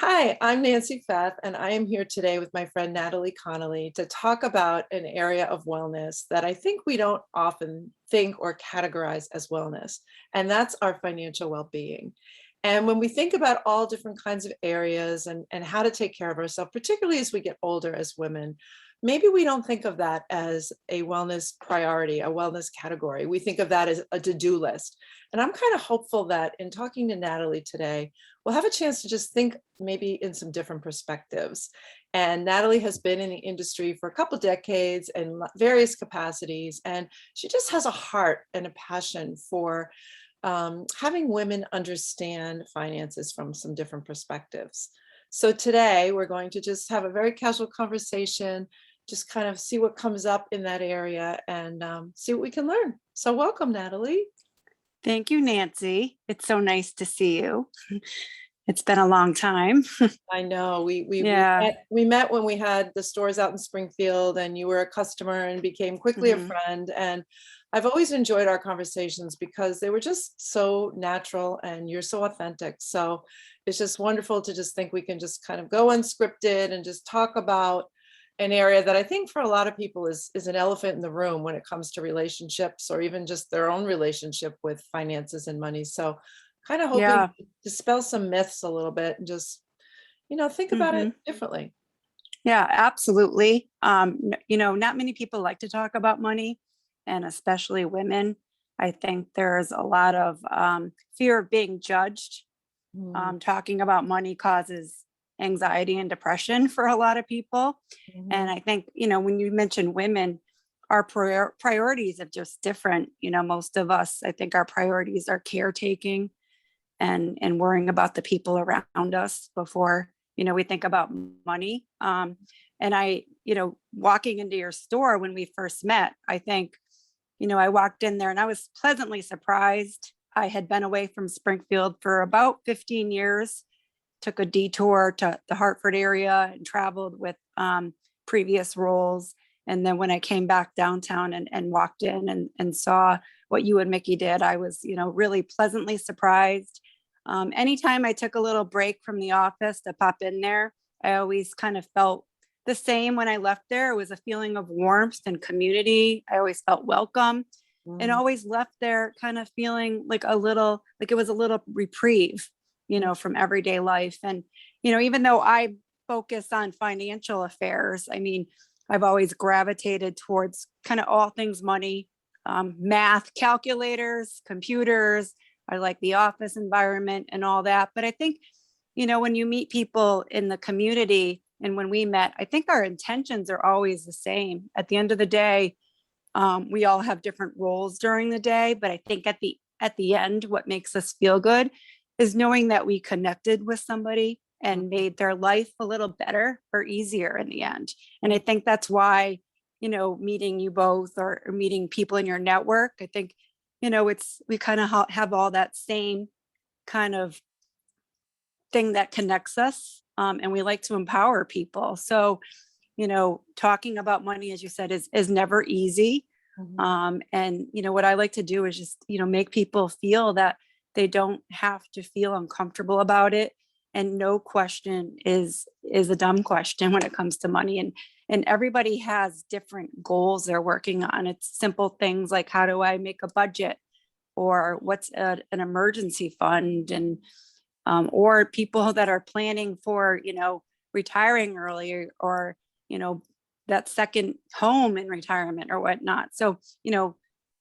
Hi, I'm Nancy Fath, and I am here today with my friend Natalie Connelly to talk about an area of wellness that I think we don't often think or categorize as wellness, and that's our financial well-being. And when we think about all different kinds of areas and how to take care of ourselves, particularly as we get older as women, maybe we don't think of that as a wellness priority, a wellness category. We think of that as a to-do list. And I'm kind of hopeful that in talking to Natalie today, we'll have a chance to just think maybe in some different perspectives. And Natalie has been in the industry for a couple decades in various capacities, and she just has a heart and a passion for having women understand finances from some different perspectives. So today we're going to just have a very casual conversation, just kind of see what comes up in that area and see what we can learn. So welcome, Natalie. Thank you, Nancy. It's so nice to see you. It's been a long time. I know we Yeah. met we met when we had the stores out in Springfield, and you were a customer and became quickly a Mhm. friend. And I've always enjoyed our conversations because they were just so natural and you're so authentic. So it's just wonderful to just think we can just kind of go unscripted and just talk about an area that I think for a lot of people is an elephant in the room when it comes to relationships or even just their own relationship with finances and money. So kind of hoping Yeah. to dispel some myths a little bit and just, think about it Mhm. differently. Yeah, absolutely. Not many people like to talk about money, and especially women. I think there's a lot of fear of being judged. Mm, Talking about money causes anxiety and depression for a lot of people. And mhm, I think, when you mention women, our priorities are just different. Most of us, I think our priorities are caretaking and worrying about the people around us before we think about money. And walking into your store when we first met, I think I walked in there and I was pleasantly surprised. I had been away from Springfield for about 15 years, took a detour to the Hartford area and traveled with previous roles. And then when I came back downtown and walked in and saw what you and Mickey did, I was, really pleasantly surprised. Anytime I took a little break from the office to pop in there, I always kind of felt the same when I left there. It was a feeling of warmth and community. I always felt welcome and mm, always left there kind of feeling like it was a little reprieve, mm, from everyday life. And, even though I focus on financial affairs, I mean, I've always gravitated towards kind of all things money, math, calculators, computers. I like the office environment and all that. But I think, when you meet people in the community and when we met, I think our intentions are always the same. At the end of the day, we all have different roles during the day, but I think at the end, what makes us feel good is knowing that we connected with somebody and mm, made their life a little better or easier in the end. And I mm. think that's why, meeting you both or meeting people in your network, I think, we kind of have all that same kind of thing that connects us. And we like to empower people. So, talking about money, as you said, is never easy. Mhm. And what I like to do is just make people feel that they don't have to feel uncomfortable about it. And no question is a dumb question when it comes to money. And everybody has different goals they're working on. It's simple things like, how do I make a budget, or what's an emergency fund, and or people that are planning for retiring early, or you know that second home in retirement or whatnot. So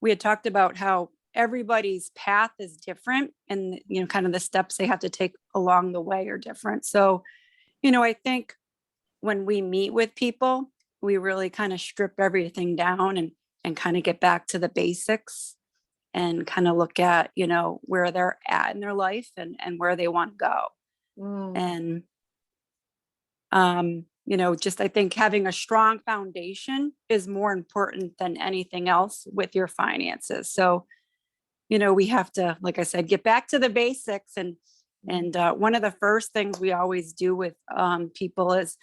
we had talked about how everybody's path is different, and kind of the steps they have to take along the way are different. So I think when we meet with people, we really kind of strip everything down and kind of get back to the basics and kind of look at where they're at in their life and where they want to go. Mm, And just I think having a strong foundation is more important than anything else with your finances. So we have to, like I said, get back to the basics. mm, And one of the first things we always do with people is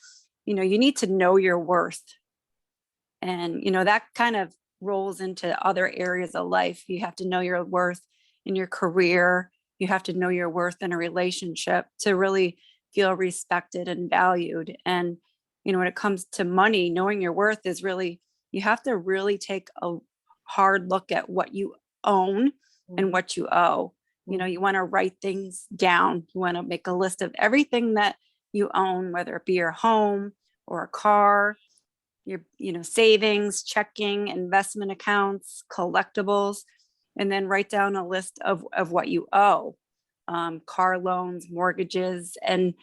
you need to know your worth. And that kind of rolls into other areas of life. You have to know your worth in your career. You have to know your worth in a relationship to really feel respected and valued. And, when it comes to money, knowing your worth is really, you have to really take a hard look at what you own and Mhm, what you owe. You mhm, want to write things down. You want to make a list of everything that you own, whether it be your home or a car, your savings, checking, investment accounts, collectibles, and then write down a list of what you owe, car loans, mortgages, and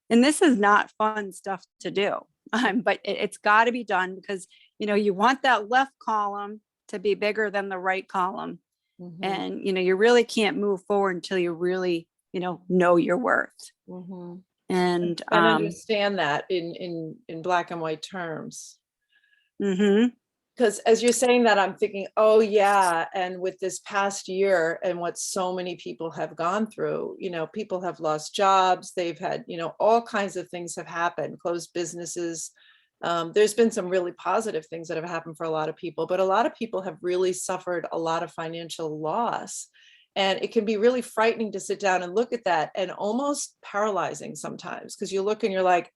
this is not fun stuff to do. But it's got to be done because you want that left column to be bigger than the right column. mhm, And you really can't move forward until you really know your worth. mhm. And And understand that in black and white terms. mhm, Because as you're saying that, I'm thinking, oh yeah, and with this past year and what so many people have gone through, people have lost jobs, they've had, all kinds of things have happened, closed businesses. There's been some really positive things that have happened for a lot of people, but a lot of people have really suffered a lot of financial loss. And it can be really frightening to sit down and look at that, and almost paralyzing sometimes, because you look and you're like,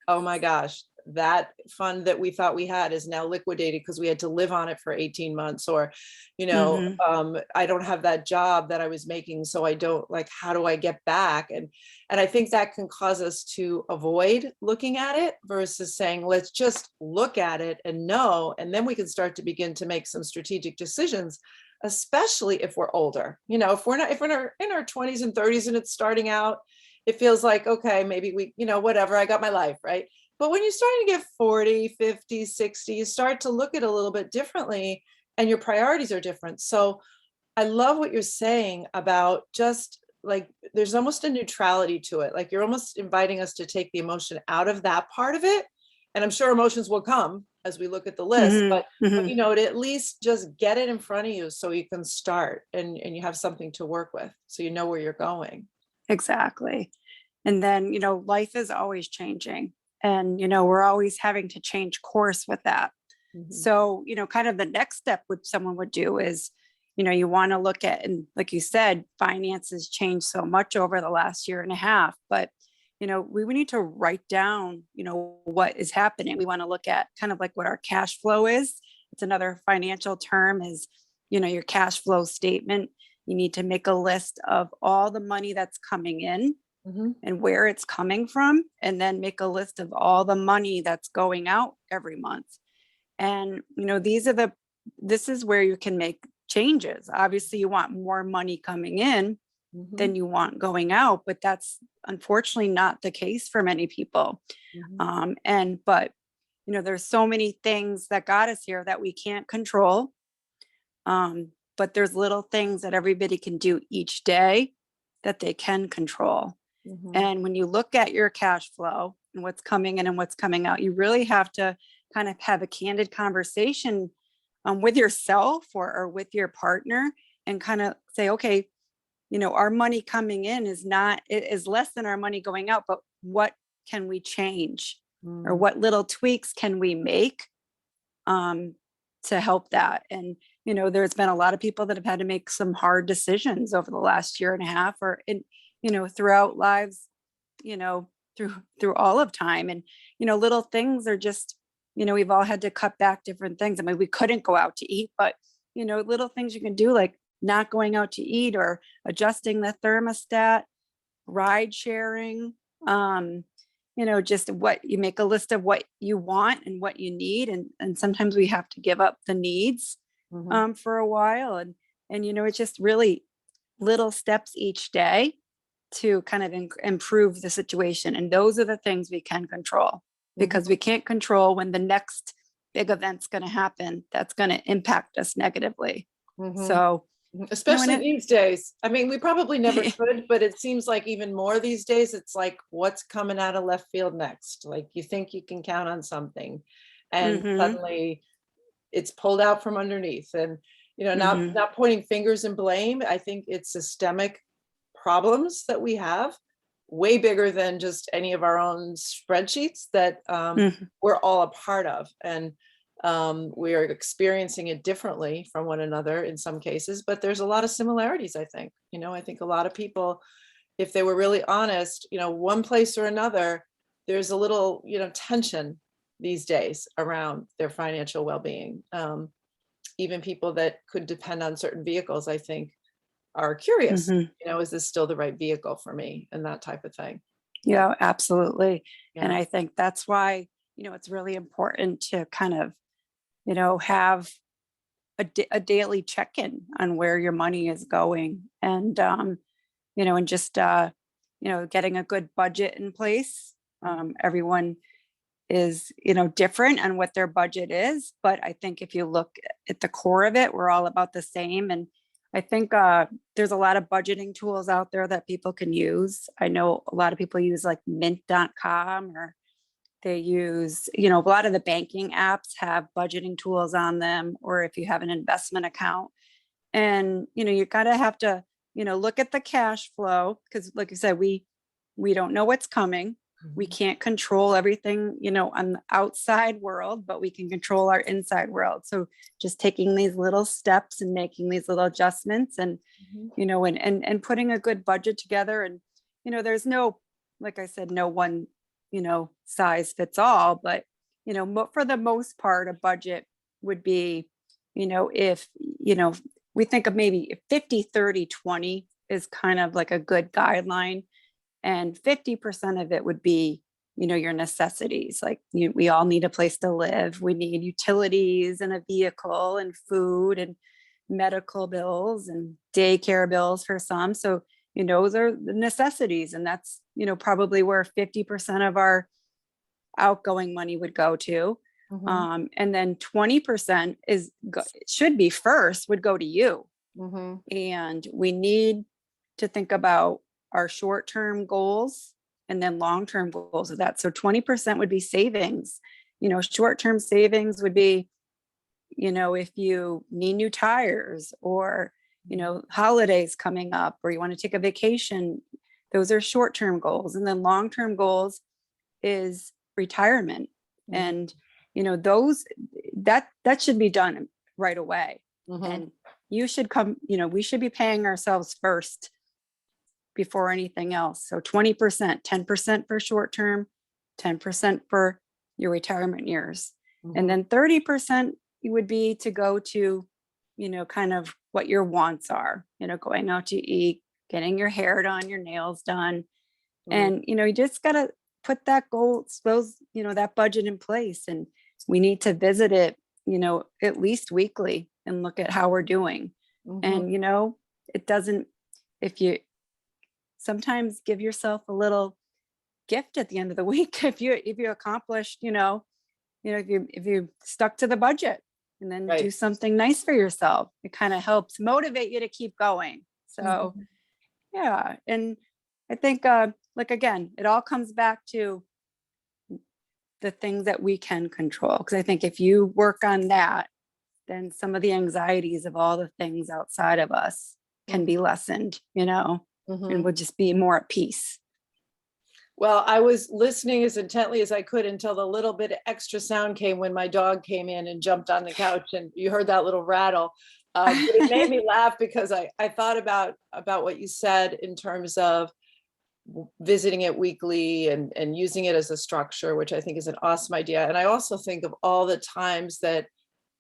oh my gosh, that fund that we thought we had is now liquidated because we had to live on it for 18 months. Or mhm, I don't have that job that I was making, so I don't, like, how do I get back? And I think that can cause us to avoid looking at it versus saying, let's just look at it and know, and then we can start to begin to make some strategic decisions, especially if we're older. If we're not, if we're in our 20s and 30s and it's starting out, it feels like, okay, maybe we, whatever, I got my life, right? But when you're starting to get 40, 50, 60, you start to look at it a little bit differently, and your priorities are different. So I love what you're saying about, just like, there's almost a neutrality to it. Like, you're almost inviting us to take the emotion out of that part of it. And I'm sure emotions will come as we look at the list, mhm, but mhm. to at least just get it in front of you so you can start, and you have something to work with, so you know where you're going. Exactly. And then life is always changing, and we're always having to change course with that. Mhm. So kind of the next step which someone would do is you want to look at, and like you said, finances changed so much over the last year and a half, but we need to write down what is happening. We want to look at kind of like what our cash flow is. It's another financial term, is your cash flow statement. You need to make a list of all the money that's coming in Mhm. and where it's coming from, and then make a list of all the money that's going out every month. And this is where you can make changes. Obviously you want more money coming in Mhm. than you want going out, but that's unfortunately not the case for many people. Mhm. And but there's so many things that got us here that we can't control. But there's little things that everybody can do each day that they can control. Mhm. And when you look at your cash flow and what's coming in and what's coming out, you really have to kind of have a candid conversation with yourself, or with your partner, and kind of say, okay, our money coming in is not, it is less than our money going out, but what can we change? Or Mhm. what little tweaks can we make um, to help that? And, there's been a lot of people that have had to make some hard decisions over the last year and a half, or in, throughout lives, you know, through all of time. And, little things are just, we've all had to cut back different things. I mean, we couldn't go out to eat, but, little things you can do, like not going out to eat, or adjusting the thermostat, ride sharing, um, just what you make a list of what you want and what you need. And sometimes we have to give up the needs Mhm. for a while. And, it's just really little steps each day to kind of improve the situation. And those are the things we can control, because Mhm. we can't control when the next big event's going to happen that's going to impact us negatively. Mhm. So, and Especially these days. I mean, we probably never could, but it seems like even more these days, it's like, what's coming out of left field next? Like, you think you can count on something, and hmm suddenly it's pulled out from underneath. And, not hmm not pointing fingers and blame. I think it's systemic problems that we have, way bigger than just any of our own spreadsheets, that hmm we're all a part of. And we are experiencing it differently from one another in some cases, but there's a lot of similarities. I think a lot of people if they were really honest, one place or another, there's a little, tension these days around their financial well-being. Even people that could depend on certain vehicles, I think, are curious, Mhm. is this still the right vehicle for me, and that type of thing. Yeah, absolutely. And Yeah. I think that's why, it's really important to kind of, have a daily check-in on where your money is going, and and just getting a good budget in place. Everyone is, different on what their budget is, but I think if you look at the core of it, we're all about the same. And I think there's a lot of budgeting tools out there that people can use. I know a lot of people use like mint.com, or they use, a lot of the banking apps have budgeting tools on them, or if you have an investment account. And, you gotta have to, look at the cash flow, because like I said, we don't know what's coming. We Mhm. can't control everything, on the outside world, but we can control our inside world. So just taking these little steps and making these little adjustments, and, Mhm. and putting a good budget together. And, there's no, like I said, no one, size fits all, but, for the most part, a budget would be, if, we think of maybe 50, 30, 20 is kind of like a good guideline, and 50% of it would be, your necessities. Like we all need a place to live, we need utilities and a vehicle and food and medical bills and daycare bills for some. So, those are the necessities, and that's, probably where 50% of our outgoing money would go to. Mhm. And then 20% should be first, would go to you. Mhm. And we need to think about our short-term goals and then long-term goals of that. So 20% would be savings. Short-term savings would be, if you need new tires, or, holidays coming up, or you want to take a vacation, those are short-term goals. And then long-term goals is retirement. Mhm. And, those, that should be done right away. Mhm. And you should come, we should be paying ourselves first before anything else. So 20%, 10% for short term, 10% for your retirement years. And Mhm. then 30% would be to go to, kind of what your wants are, going out to eat, getting your hair done, your nails done. Mhm. And, you just got to put that goal, those, that budget in place. And we need to visit it, at least weekly, and look at how we're doing. Mhm. And, it doesn't, if you sometimes give yourself a little gift at the end of the week, if you accomplished, if you stuck to the budget, and then do Right. something nice for yourself, it kind of helps motivate you to keep going. So Mhm. yeah. And I think like again, it all comes back to the things that we can control, because I think if you work on that, then some of the anxieties of all the things outside of us can be lessened, and Mhm. we'll just be more at peace. Well, I was listening as intently as I could until the little bit of extra sound came when my dog came in and jumped on the couch, and you heard that little rattle. But it made me laugh because I thought about what you said in terms of visiting it weekly and using it as a structure, which I think is an awesome idea. And I also think of all the times that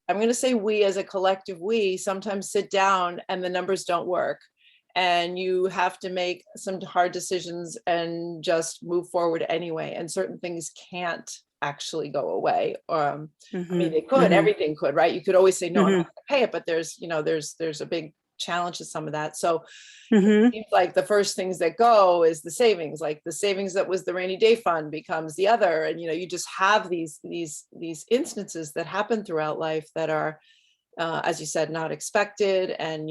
I'm going to say we as a collective, we sometimes sit down and the numbers don't work. And you have to make some hard decisions and just move forward anyway. And certain things can't actually go away. I mean, Hmm. they could, Hmm. everything could, right? You could always say, no, I'm not Hmm. going to pay it, but there's a big challenge to some of that. So Hmm. seems like the first things that go is the savings, like the savings that was the rainy day fund becomes the other. And, you just have these instances that happen throughout life that are, as you said, not expected. And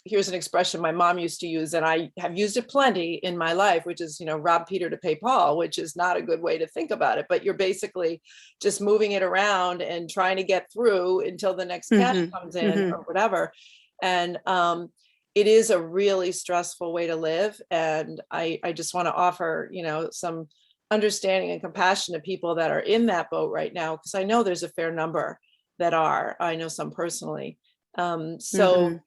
here's an expression my mom used to use, and I have used it plenty in my life, which is, rob Peter to pay Paul, which is not a good way to think about it, but you're basically just moving it around and trying to get through until the next cash Hmm. comes in Hmm. or whatever. And it is a really stressful way to live. And I just want to offer, some understanding and compassion to people that are in that boat right now, because I know there's a fair number that are. I know some personally. Hmm. So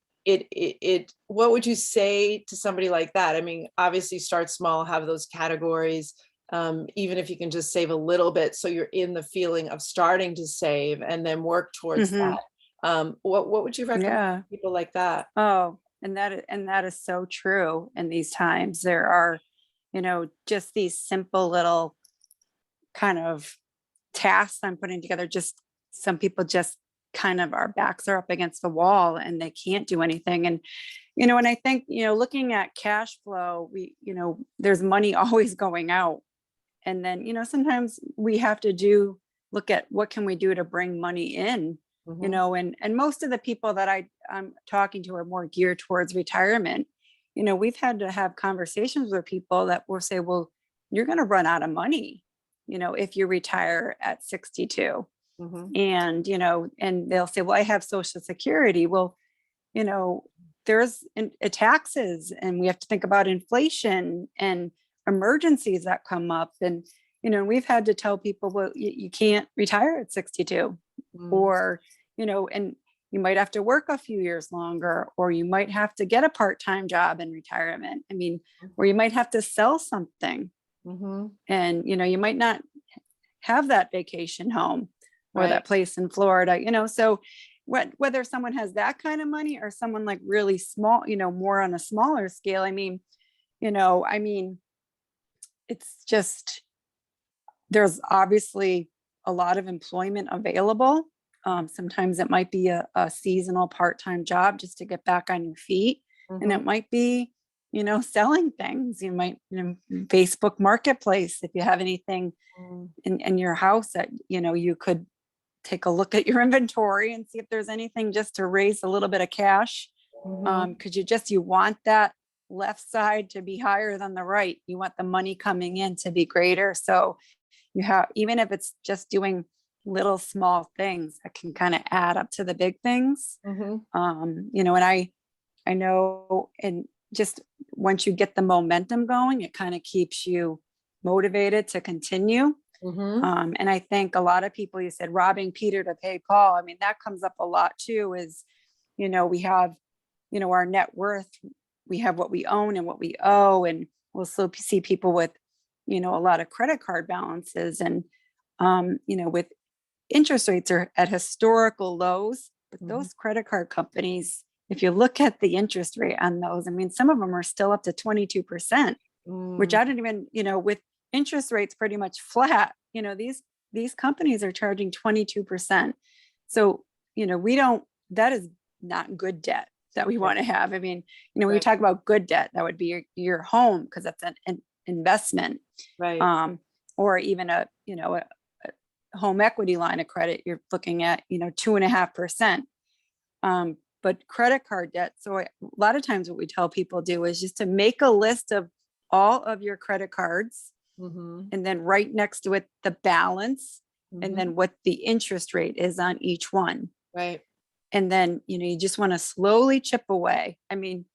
what would you say to somebody like that? I mean, obviously start small, have those categories, even if you can just save a little bit, so you're in the feeling of starting to save and then work towards Mhm. that. What would you recommend Yeah. to people like that? Oh, and that is so true in these times. There are, just these simple little kind of tasks I'm putting together. Just some people just kind of our backs are up against the wall and they can't do anything. And I think, looking at cash flow, there's money always going out. And then, sometimes we have to look at what can we do to bring money in, Mhm. and most of the people that I'm talking to are more geared towards retirement. We've had to have conversations with people that will say, well, you're going to run out of money, if you retire at 62. Mhm. And they'll say, well, I have Social Security. Well, you know, there's taxes, and we have to think about inflation and emergencies that come up. And, we've had to tell people, well, you can't retire at 62, Mm. or, and you might have to work a few years longer, or you might have to get a part-time job in retirement. I mean, or you might have to sell something, Mhm. and, you might not have that vacation home or Right. that place in Florida, so whether someone has that kind of money or someone like really small, more on a smaller scale, I mean, it's just, there's obviously a lot of employment available. Sometimes it might be a seasonal part-time job just to get back on your feet. And it Mhm. might be, selling things. You might, Facebook Marketplace, if you have anything Mm. in your house that, you could take a look at your inventory and see if there's anything just to raise a little bit of cash. Mhm. Because you want that left side to be higher than the right. You want the money coming in to be greater. So you have, even if it's just doing little small things that can kind of add up to the big things. Mhm. And I know, and just once you get the momentum going, it kind of keeps you motivated to continue. Mhm. And I think a lot of people, you said robbing Peter to pay Paul. I mean, that comes up a lot too, is, we have, our net worth, we have what we own and what we owe. And we'll still see people with, a lot of credit card balances, and, with interest rates are at historical lows, but Mhm. those credit card companies, if you look at the interest rate on those, I mean, some of them are still up to 22%, which Mm. I didn't even, with interest rates pretty much flat, these companies are charging 22%. So, we don't, that is not good debt that we want to have. I mean, when you Right. talk about good debt, that would be your home, because that's an investment. Right. Um, or even a home equity line of credit, you're looking at, 2.5%. But credit card debt. So a lot of times what we tell people do is just to make a list of all of your credit cards, Mhm. and then right next to it, the balance, and Mhm. then what the interest rate is on each one. Right. And then, you just want to slowly chip away. I mean,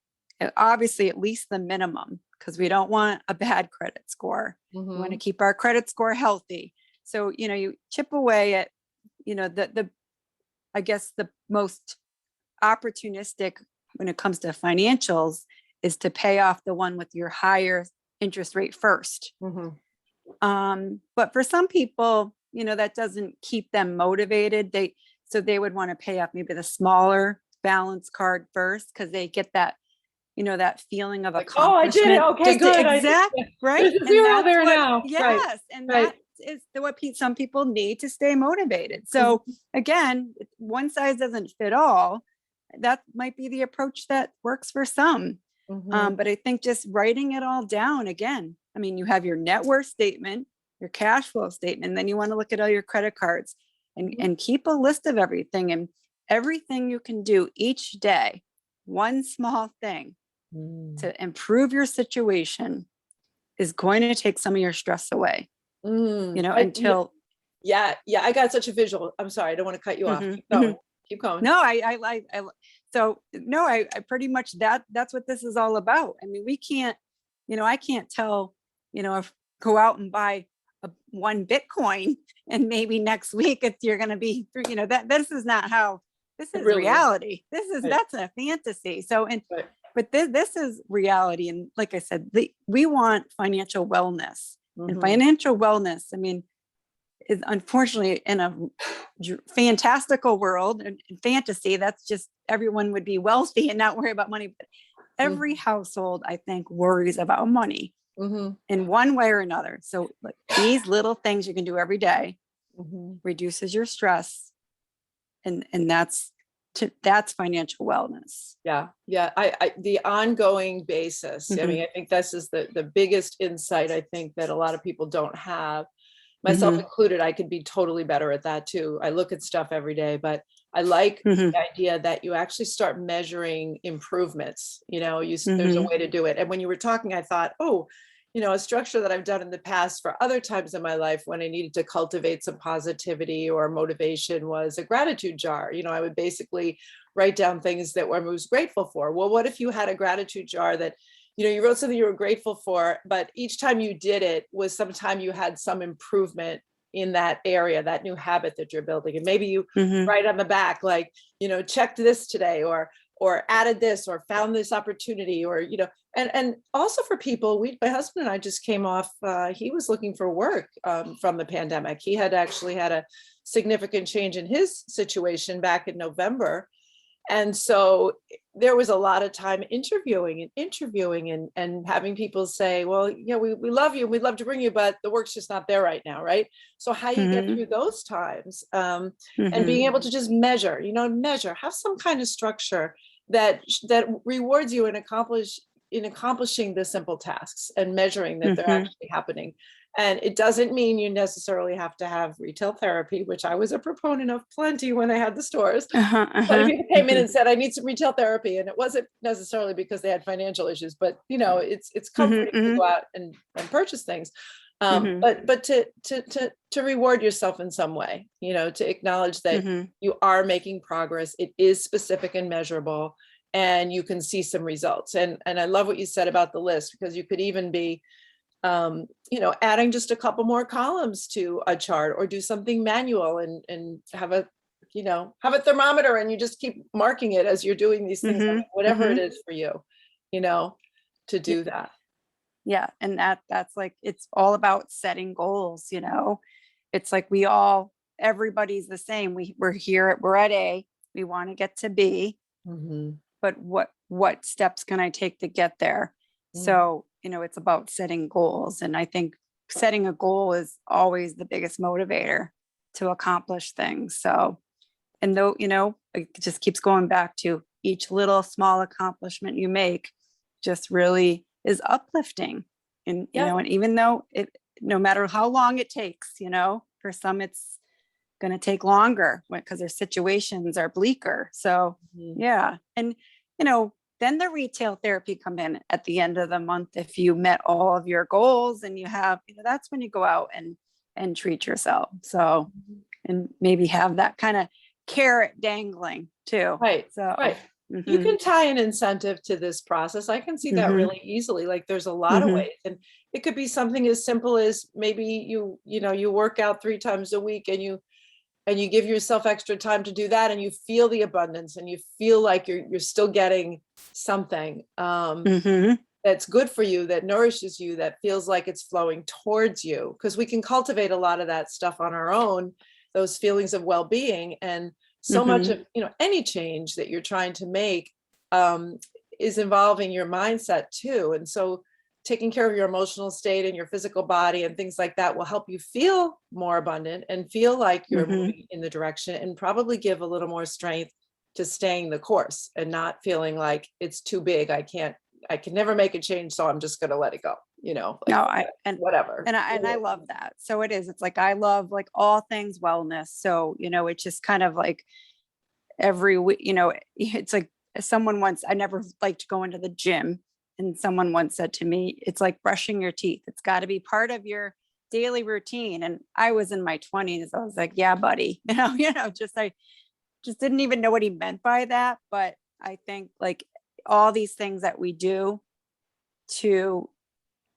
obviously at least the minimum, because we don't want a bad credit score. We want to Mhm. keep our credit score healthy. So, you chip away at, the I guess the most opportunistic when it comes to financials is to pay off the one with your higher interest rate first. Mhm. But for some people, that doesn't keep them motivated. So they would want to pay off maybe the smaller balance card first, because they get that, that feeling of Like, oh, I did it. accomplishment. Okay, Just to good. exact, Yeah. right? There's a And zero that's there what, now. Right. yes, and Right. that is what some people need to stay motivated. So Mhm. again, one size doesn't fit all. That might be the approach that works for some. Mhm. But I think just writing it all down again, I mean, you have your net worth statement, your cash flow statement, and then you want to look at all your credit cards, and, Mhm. and keep a list of everything, and everything you can do each day, one small thing Mm. to improve your situation is going to take some of your stress away, Mm. until. Yeah, yeah, I got such a visual. I'm sorry, I don't want to cut you off. Mhm, Keep mhm. going. Keep going. No, so no, I pretty much that's what this is all about. I mean, we can't, I can't tell, if go out and buy one Bitcoin and maybe next week you're going to be, that this is not how this It is really is. reality. Right. That's a fantasy. So, and, Right. but this is reality. And like I said, we want financial wellness, and Mhm. financial wellness, I mean, is unfortunately in a fantastical world and fantasy. That's just everyone would be wealthy and not worry about money. But every Mhm. household, I think, worries about money Mhm. in one way or another. So like these little things you can do every day Mhm. reduces your stress, and that's financial wellness. Yeah, yeah. The ongoing basis. I mean, Hmm. I think this is the biggest insight I think that a lot of people don't have, myself Hmm. included. I could be totally better at that too. I look at stuff every day, but I like Hmm. the idea that you actually start measuring improvements. There's a Hmm. way to do it. And when you were talking, I thought, oh, a structure that I've done in the past for other times in my life when I needed to cultivate some positivity or motivation was a gratitude jar. I would basically write down things that I was grateful for. Well, what if you had a gratitude jar that you wrote something you were grateful for, but each time you did it was sometime you had some improvement in that area, that new habit that you're building. And maybe you Hmm. write on the back, like, checked this today, or added this, or found this opportunity, or, and also for people, my husband and I just came off, he was looking for work from the pandemic. He had actually had a significant change in his situation back in November. And so there was a lot of time interviewing and having people say, well, we love you, we'd love to bring you, but the work's just not there right now, right? So how you get Hmm. through those times, and Hmm. being able to just measure, have some kind of structure that rewards you in accomplishing the simple tasks and measuring that they're Hmm. actually happening. And it doesn't mean you necessarily have to have retail therapy, which I was a proponent of plenty when I had the stores. Uh-huh, Plenty of uh-huh. people came in Hmm. and said, I need some retail therapy. And it wasn't necessarily because they had financial issues, but it's Hmm. comforting to Hmm. go out and purchase things. Hmm. But to reward yourself in some way, to acknowledge that Hmm. you are making progress. It is specific and measurable, and you can see some results. And I love what you said about the list, because you could even be adding just a couple more columns to a chart, or do something manual and have a thermometer, and you just keep marking it as you're doing these things, Hmm. whatever it Hmm. is for you, you know, to Yeah, do that. yeah, and that's like it's all about setting goals. It's like everybody's the same. We're at A, we want to get to B, Mhm. but what steps can I take to get there? Mhm. So, it's about setting goals. And I think setting a goal is always the biggest motivator to accomplish things. So, and though, it just keeps going back to each little small accomplishment you make just really is uplifting. And, Yeah. and even though no matter how long it takes, for some it's going to take longer because their situations are bleaker. So Mhm. yeah. And, then the retail therapy come in at the end of the month. If you met all of your goals and you have, that's when you go out and treat yourself. So, and maybe have that kind of carrot dangling too. Right. So, Right. You mm-hmm, can tie an incentive to this process. I can see that mm-hmm, really easily. Like, there's a lot of mm-hmm, ways, and it could be something as simple as maybe you work out 3 times a week, and you give yourself extra time to do that, and you feel the abundance, and you feel like you're still getting something mm-hmm, that's good for you, that nourishes you, that feels like it's flowing towards you, because we can cultivate a lot of that stuff on our own, those feelings of well-being. And so much mm-hmm, of any change that you're trying to make um, is involving your mindset too. And so taking care of your emotional state and your physical body and things like that will help you feel more abundant and feel like you're mm-hmm. moving in the direction, and probably give a little more strength to staying the course and not feeling like it's too big. I can never make a change, so I'm just going to let it go, like No, forget, whatever. I love that. So it is. It's like I love like all things wellness. So it's just kind of like every week. It's like someone once. I never liked going to the gym, and someone once said to me, "It's like brushing your teeth. It's got to be part of your daily routine." And I was in my 20s. I was like, "Yeah, buddy." Just I just didn't even know what he meant by that. But I think like all these things that we do to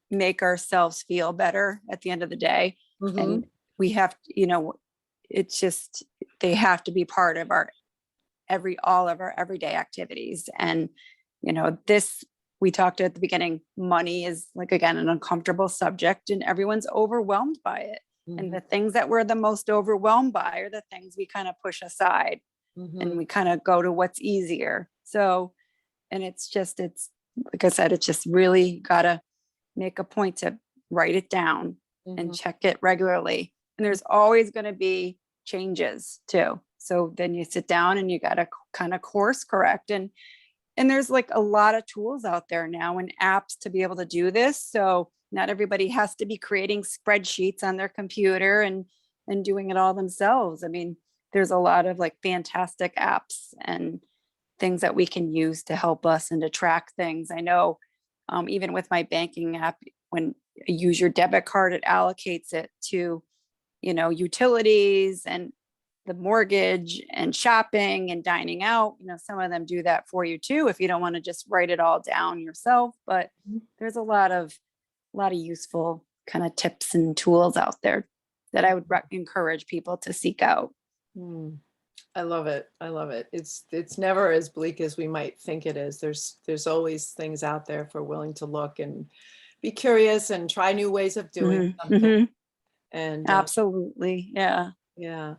make ourselves feel better at the end of the day. Hmm. And we have, it's just, they have to be part of our all of our everyday activities. And, this, we talked at the beginning, money is like, again, an uncomfortable subject and everyone's overwhelmed by it. And Mhm. the things that we're the most overwhelmed by are the things we kind of push aside and Mhm. we kind of go to what's easier. So, and it's like I said, it's just really got to make a point to write it down and Mhm. check it regularly. And there's always going to be changes too. So then you sit down and you got to kind of course correct. And there's like a lot of tools out there now and apps to be able to do this. So not everybody has to be creating spreadsheets on their computer and doing it all themselves. I mean, there's a lot of like fantastic apps and things that we can use to help us and to track things. I know, even with my banking app, when you use your debit card, it allocates it to, utilities and the mortgage and shopping and dining out. Some of them do that for you too, if you don't want to just write it all down yourself. But there's a lot of useful kind of tips and tools out there that I would encourage people to seek out. Mm. I love it. I love it. It's never as bleak as we might think it is. There's always things out there for willing to look and be curious and try new ways of doing Mhm, something. mhm. And Absolutely. Yeah. yeah,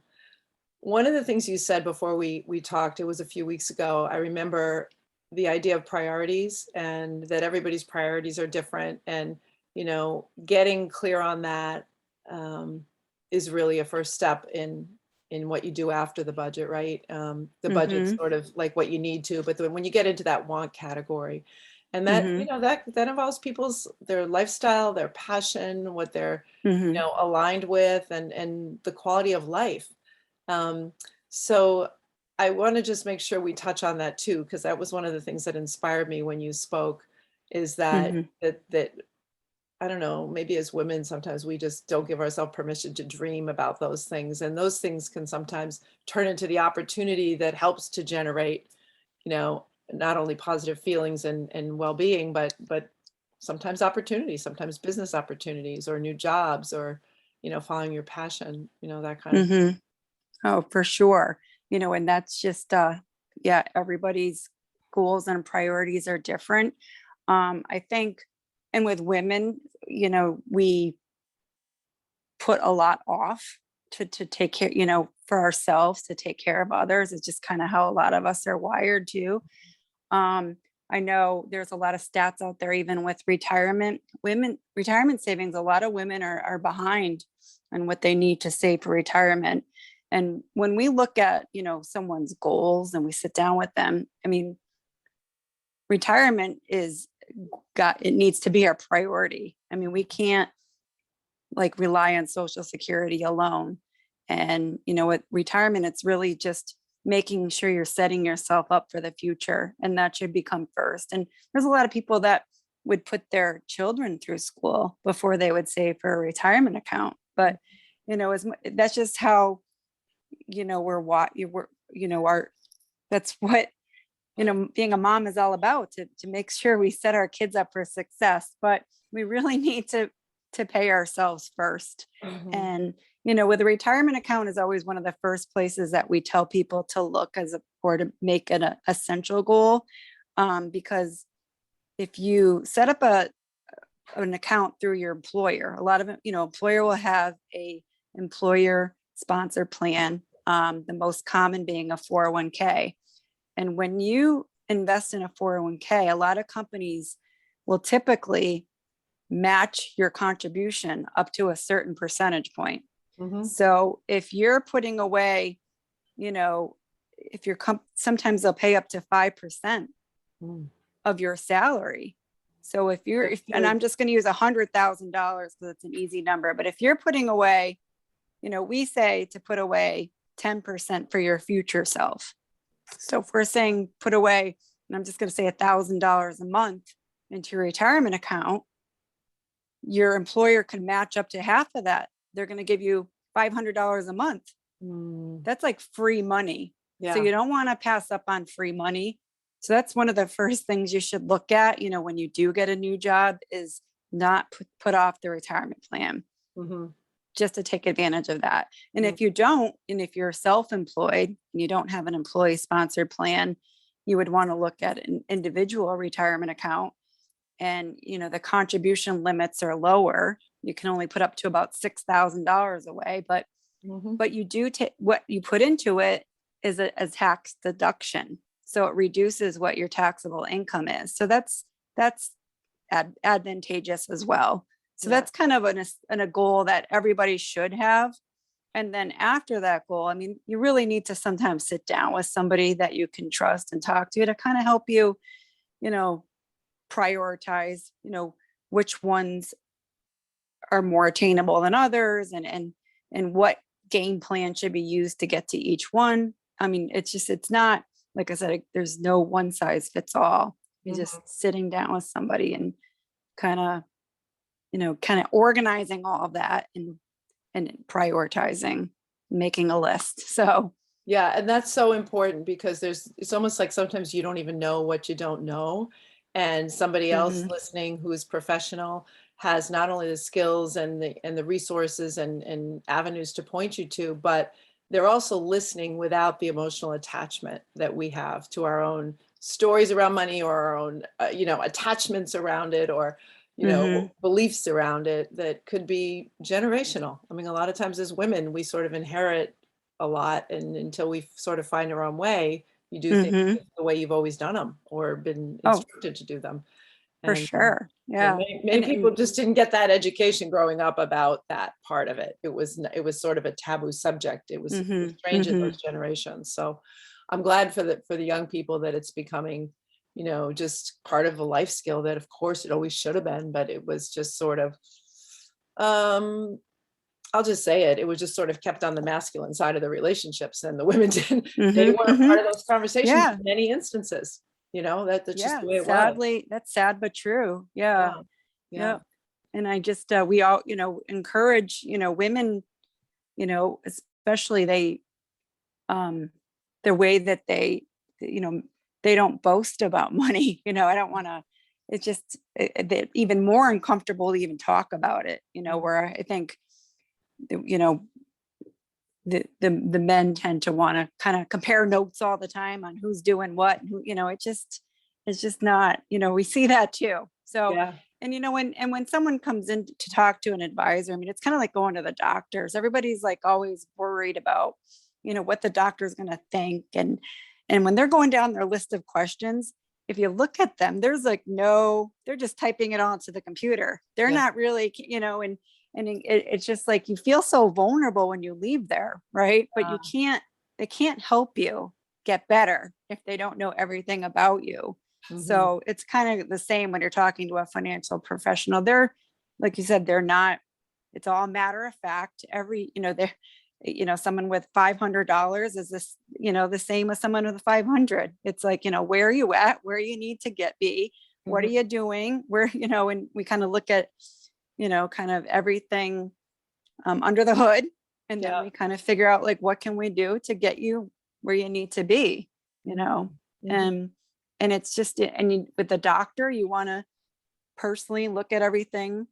one of the things you said before we talked, it was a few weeks ago. I remember the idea of priorities and that everybody's priorities are different, and getting clear on that um, is really a first step in what you do after the budget, right? The budget's Mhm, sort of like what you need to, but then when you get into that want category, and that mhm, that involves their lifestyle, their passion, what they're mhm, aligned with, and the quality of life. Um, so I want to just make sure we touch on that too, because that was one of the things that inspired me when you spoke, is that mhm, I don't know, maybe as women, sometimes we just don't give ourselves permission to dream about those things. And those things can sometimes turn into the opportunity that helps to generate, not only positive feelings and well-being, but sometimes opportunities, sometimes business opportunities or new jobs or, following your passion, that kind of thing. mhm. Oh, for sure. And that's just, yeah, everybody's goals and priorities are different. I think, and with women, we put a lot off to take care, for ourselves, to take care of others. It's just kind of how a lot of us are wired to. Um, I know there's a lot of stats out there, even with retirement savings. A lot of women are behind on what they need to save for retirement. And when we look at, someone's goals and we sit down with them, I mean, retirement it needs to be our priority. I mean, we can't like rely on Social Security alone. And, with retirement, it's really just making sure you're setting yourself up for the future. And that should become first. And there's a lot of people that would put their children through school before they would save for a retirement account. But, that's just how, we're what you were, our, that's what, being a mom is all about, to make sure we set our kids up for success. But we really need to pay ourselves first. Mhm. And, with a retirement account is always one of the first places that we tell people to look or to make it an essential goal. Because if you set up an account through your employer, a lot of, employer will have a employer sponsor plan. The most common being a 401k. And when you invest in a 401k, a lot of companies will typically match your contribution up to a certain percentage point. Mhm. So if you're putting away, you know, if you're sometimes they'll pay up to 5% Mm. of your salary. So That's and huge. I'm just going to use $100,000 because it's an easy number, but if you're putting away, we say to put away 10% for your future self. So if we're saying put away, and I'm just going to say $1,000 a month into your retirement account, your employer could match up to half of that. They're going to give you $500 a month. Mm. That's like free money. So Yeah. you don't want to pass up on free money. So that's one of the first things you should look at, when you do get a new job, is not put off the retirement plan. Mhm. just to take advantage of that. And Mm. if you don't, and if you're self-employed and you don't have an employee sponsored plan, you would want to look at an individual retirement account. And, the contribution limits are lower. You can only put up to about $6,000 away, Mhm. but you do take what you put into it is a tax deduction. So it reduces what your taxable income is. So that's advantageous as well. So Yeah. that's kind of a goal that everybody should have. And then after that goal, I mean, you really need to sometimes sit down with somebody that you can trust and talk to kind of help you, you know, prioritize, which ones are more attainable than others, and what game plan should be used to get to each one. I mean, it's not, like I said, there's no one size fits all. You're Mhm. just sitting down with somebody and kind of, kind of organizing all of that and prioritizing, making a list. So, Yeah, and that's so important because it's almost like sometimes you don't even know what you don't know. And somebody else mhm, listening who is professional has not only the skills and the resources and avenues to point you to, but they're also listening without the emotional attachment that we have to our own stories around money, or our own attachments around it, or mhm. beliefs around it that could be generational. I mean, a lot of times as women, we sort of inherit a lot, and until we sort of find our own way, you do things Mhm. the way you've always done them or been Oh, instructed to do them. for And sure. Yeah. many And people just didn't get that education growing up about that part of it. It was sort of a taboo subject. It was mhm, strange in mhm. those generations. So I'm glad for the young people that it's becoming, just part of a life skill that of course it always should have been, but it was just sort of um I'll just say it. It was just sort of kept on the masculine side of the relationships, and the women didn't. They Mhm, weren't part mhm. of those conversations Yeah. in many instances. That's just Yeah. the way it was. Sadly, that's sad but true. Yeah. Yeah, yeah. Yep. And I just we all, encourage, women, especially um the way that you know, they don't boast about money. I don't want to, it's just they're even more uncomfortable to even talk about it, Mm, where I think, you know, the men tend to want to kind of compare notes all the time on who's doing what, and who, it's just not, we see that too. So, yeah. and when someone comes in to talk to an advisor, I mean, it's kind of like going to the doctors. Everybody's like always worried about, what the doctor's going to think. And when they're going down their list of questions, if you look at them, there's like no, they're just typing it onto the computer. They're Yeah. not really, and it's just like you feel so vulnerable when you leave there, right? But they can't help you get better if they don't know everything about you. Mhm. So it's kind of the same when you're talking to a financial professional. They're, like you said, they're not, it's all matter of fact. They're, someone with $500 is this, the same as someone with 500. It's like, where are you at, where you need to be, what are Mhm. you doing, where, and we kind of look at, kind of everything under the hood. And then Yeah. we kind of figure out like, what can we do to get you where you need to be, you Mhm. know? Mhm. And, and it's just, with the doctor, you want to personally look at everything,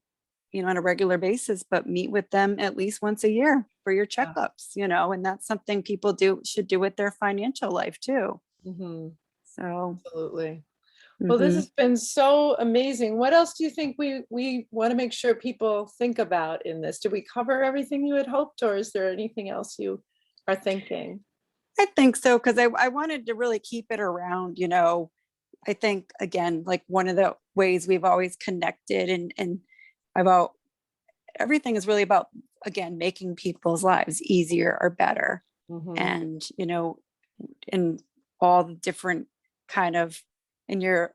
on a regular basis, but meet with them at least once a year for your Yeah. checkups, and that's something people should do with their financial life too. Mhm. So, Absolutely. Well, this mhm. has been so amazing. What else do you think we want to make sure people think about in this? Did we cover everything you had hoped, or is there anything else you are thinking? I think so, because I wanted to really keep it around, I think again, like one of the ways we've always connected and about everything is really about, again, making people's lives easier or better. Mhm. And, in all the different kind of, in your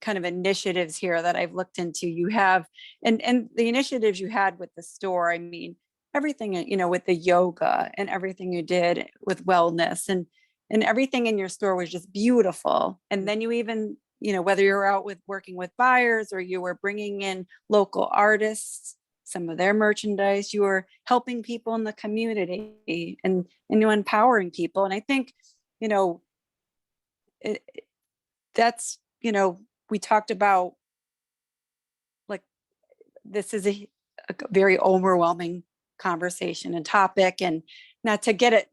kind of initiatives here that I've looked into, you have, and the initiatives you had with the store, I mean, everything, with the yoga and everything you did with wellness and everything in your store was just beautiful. And then you even, whether you're out with working with buyers or you were bringing in local artists, some of their merchandise, you were helping people in the community and you empowering people. And I think, you know, it, that's, we talked about like this is a very overwhelming conversation and topic, and not to get it,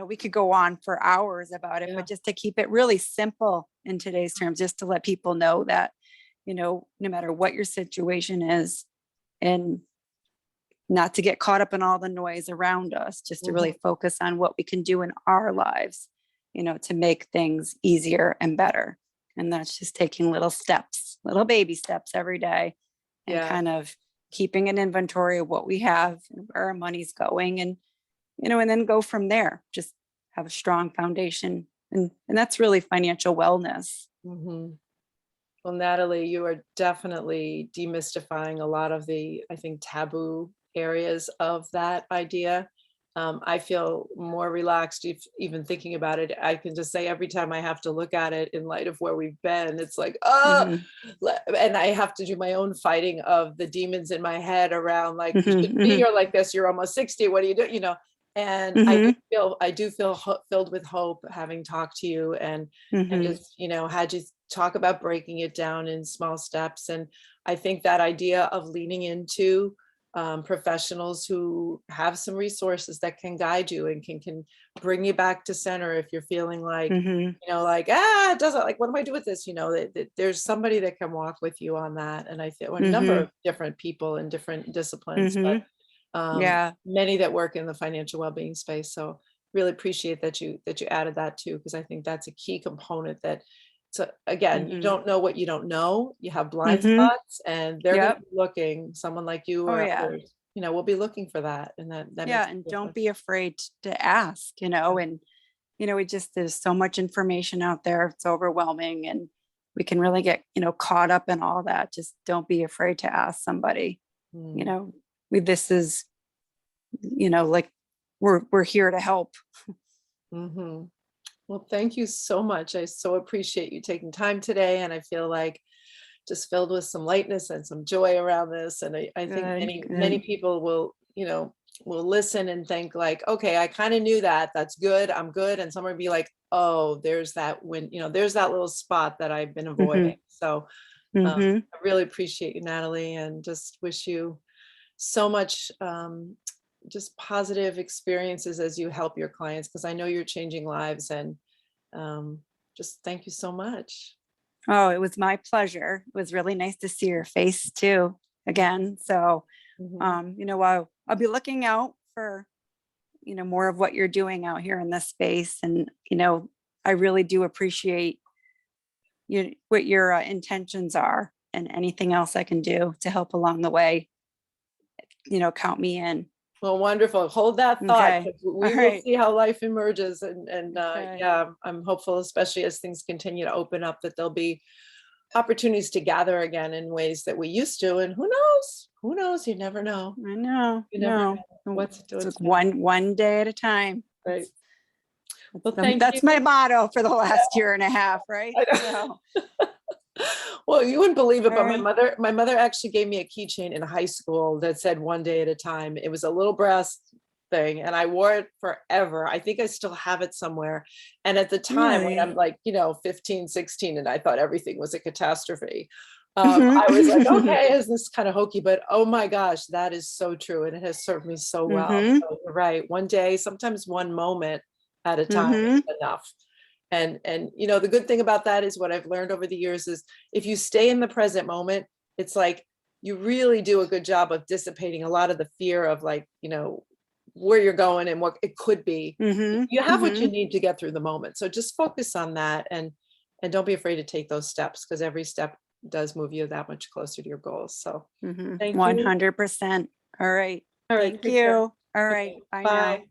we could go on for hours about it, Yeah. but just to keep it really simple in today's terms, just to let people know that, no matter what your situation is, and not to get caught up in all the noise around us, just to really focus on what we can do in our lives, to make things easier and better. And that's just taking little steps, little baby steps every day, and Yeah. kind of keeping an inventory of what we have and where our money's going, and and then go from there. Just have a strong foundation, and that's really financial wellness. hmm Well, Natalie, you are definitely demystifying a lot of the, I think, taboo areas of that idea. I feel more relaxed even thinking about it. I can just say every time I have to look at it in light of where we've been, it's like, oh, Mhm. and I have to do my own fighting of the demons in my head around like, you Mhm. shouldn't be Mhm. here like this. You're almost 60. What do you do? And Mhm. I do feel filled with hope having talked to you, and Mhm. just, had you talk about breaking it down in small steps. And I think that idea of leaning into professionals who have some resources that can guide you and can bring you back to center if you're feeling like, Mhm. like, it doesn't, like, what do I do with this? That there's somebody that can walk with you on that. And I feel a number Mhm. of different people in different disciplines, but Mhm. Yeah. many that work in the financial well-being space. So really appreciate that you added that too, because I think that's a key component that, so again, you Mhm. don't know what you don't know. You have blind Mhm. spots, and they're going to Yep. be looking, someone like you Oh or yeah. others, will be looking for that. And that makes Yeah. a And don't difference. be afraid to ask, and we just, there's so much information out there. It's overwhelming, and we can really get, caught up in all that. Just don't be afraid to ask somebody, you Mm, know, this is, like, we're here to help. mhm. Well, thank you so much. I so appreciate you taking time today. And I feel like just filled with some lightness and some joy around this. And I think Good, many good. people will listen and think like, okay, I kind of knew that. That's good. I'm good. And someone would be like, oh, there's that when, there's that little spot that I've been avoiding. Mhm. So Mhm. I really appreciate you, Natalie, and just wish you so much just positive experiences as you help your clients, because I know you're changing lives. And um, just thank you so much. Oh, it was my pleasure. It was really nice to see your face too again. So, Mhm. I'll be looking out for, more of what you're doing out here in this space. And, I really do appreciate what your intentions are, and anything else I can do to help along the way, count me in. Well, wonderful. Hold that thought, Okay. 'cause All we will right. see how life emerges. And Okay. yeah, I'm hopeful, especially as things continue to open up, that there'll be opportunities to gather again in ways that we used to. And who knows? Who knows? You never know. I know. You never No. know what's It's like what's next. one day at a time. Right. That's Well, thank you. that's my motto for the Yeah, last year and a half, right? I So, know. Well, you wouldn't believe it, all but my right. mother, my mother actually gave me a keychain in high school that said one day at a time. It was a little brass thing, and I wore it forever. I think I still have it somewhere. And at the time when I'm Really? like, 15, 16, and I thought everything was a catastrophe, I was like, Mhm. okay, is this kind of hokey? But oh my gosh, that is so true. And it has served me so well. Mhm. So you're right. One day, sometimes one moment at a time Mhm. is enough. And the good thing about that is what I've learned over the years is if you stay in the present moment, it's like you really do a good job of dissipating a lot of the fear of like, where you're going and what it could be. Mhm. You have what you Mhm. need to get through the moment. So just focus on that, and don't be afraid to take those steps, because every step does move you that much closer to your goals. So Mhm. thank you. 100%. All right. All right, Thank take care. you. All right. Okay, Bye bye. now.